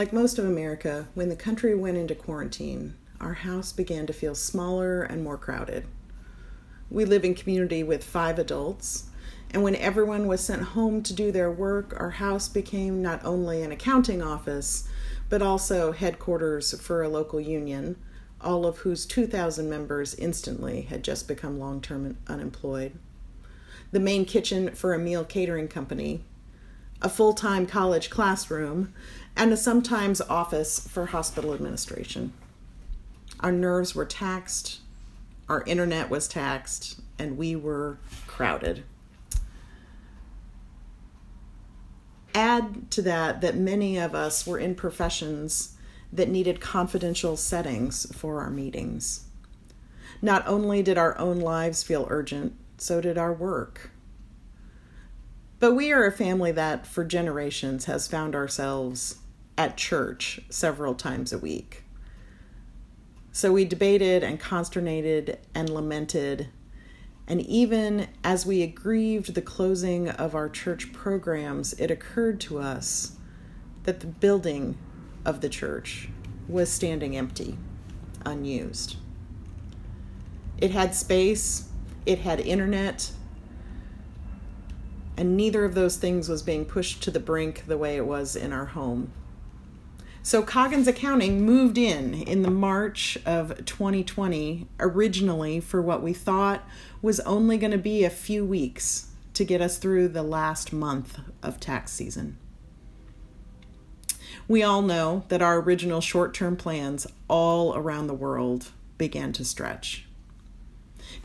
Like most of America, when the country went into quarantine, our house began to feel smaller and more crowded. We live in community with 5 adults, and when everyone was sent home to do their work, our house became not only an accounting office, but also headquarters for a local union, all of whose 2,000 members instantly had just become long-term unemployed. The main kitchen for a meal catering company, a full-time college classroom, and a sometimes office for hospital administration. Our nerves were taxed, our internet was taxed, and we were crowded. Add to that many of us were in professions that needed confidential settings for our meetings. Not only did our own lives feel urgent, so did our work. But we are a family that, for generations, has found ourselves at church several times a week. So we debated and consternated and lamented, and even as we grieved the closing of our church programs, it occurred to us that the building of the church was standing empty, unused. It had space, it had internet, and neither of those things was being pushed to the brink the way it was in our home. So Coggins Accounting moved in the March of 2020, originally for what we thought was only going to be a few weeks to get us through the last month of tax season. We all know that our original short-term plans all around the world began to stretch.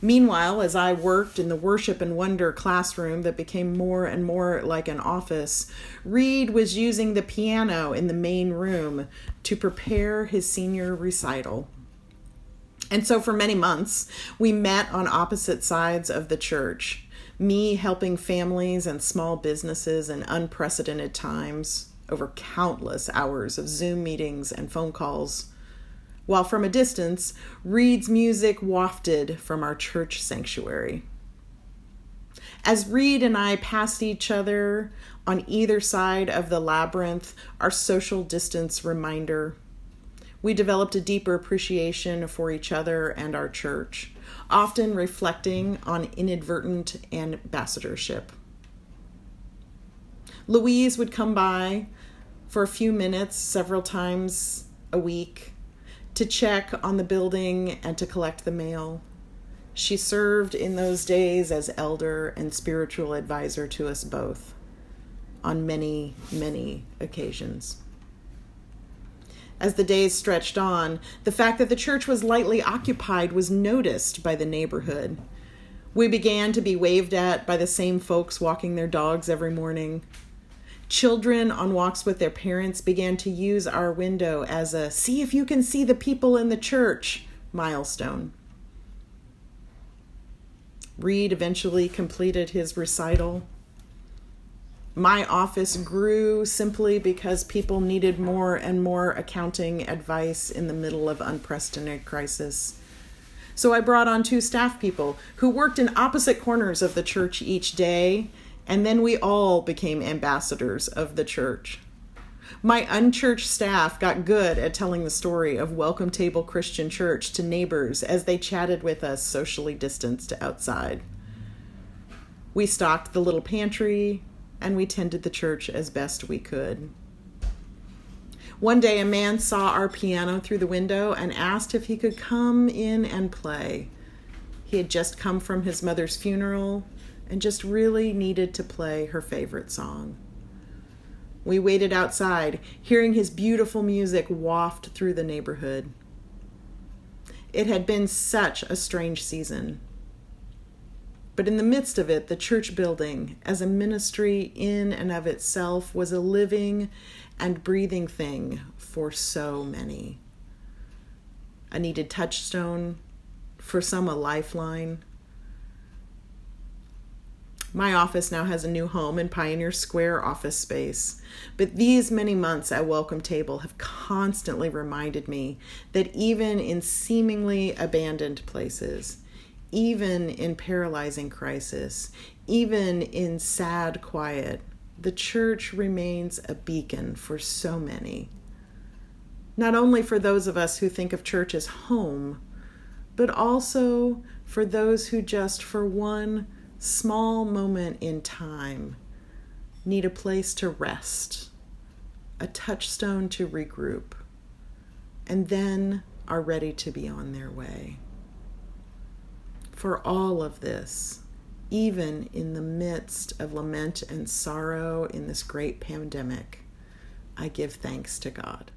Meanwhile, as I worked in the Worship and Wonder classroom that became more and more like an office, Reed was using the piano in the main room to prepare his senior recital. And so for many months, we met on opposite sides of the church, me helping families and small businesses in unprecedented times over countless hours of Zoom meetings and phone calls, while from a distance, Reed's music wafted from our church sanctuary. As Reed and I passed each other on either side of the labyrinth, our social distance reminder, we developed a deeper appreciation for each other and our church, often reflecting on inadvertent ambassadorship. Louise would come by for a few minutes several times a week to check on the building and to collect the mail. She served in those days as elder and spiritual advisor to us both on many, many occasions. As the days stretched on, the fact that the church was lightly occupied was noticed by the neighborhood. We began to be waved at by the same folks walking their dogs every morning. Children on walks with their parents began to use our window as a "see if you can see the people in the church" milestone. Reed eventually completed his recital. My office grew simply because people needed more and more accounting advice in the middle of unprecedented crisis. So I brought on 2 staff people who worked in opposite corners of the church each day, and then we all became ambassadors of the church. My unchurched staff got good at telling the story of Welcome Table Christian Church to neighbors as they chatted with us socially distanced outside. We stocked the little pantry, and we tended the church as best we could. One day, a man saw our piano through the window and asked if he could come in and play. He had just come from his mother's funeral and just really needed to play her favorite song. We waited outside, hearing his beautiful music waft through the neighborhood. It had been such a strange season. But in the midst of it, the church building, as a ministry in and of itself, was a living and breathing thing for so many. A needed touchstone, for some a lifeline. My office now has a new home in Pioneer Square office space, but these many months at Welcome Table have constantly reminded me that even in seemingly abandoned places, even in paralyzing crisis, even in sad quiet, the church remains a beacon for so many. not only for those of us who think of church as home, but also for those who just for one small moment in time need a place to rest, a touchstone to regroup, and then are ready to be on their way. For all of this, even in the midst of lament and sorrow in this great pandemic, I give thanks to God.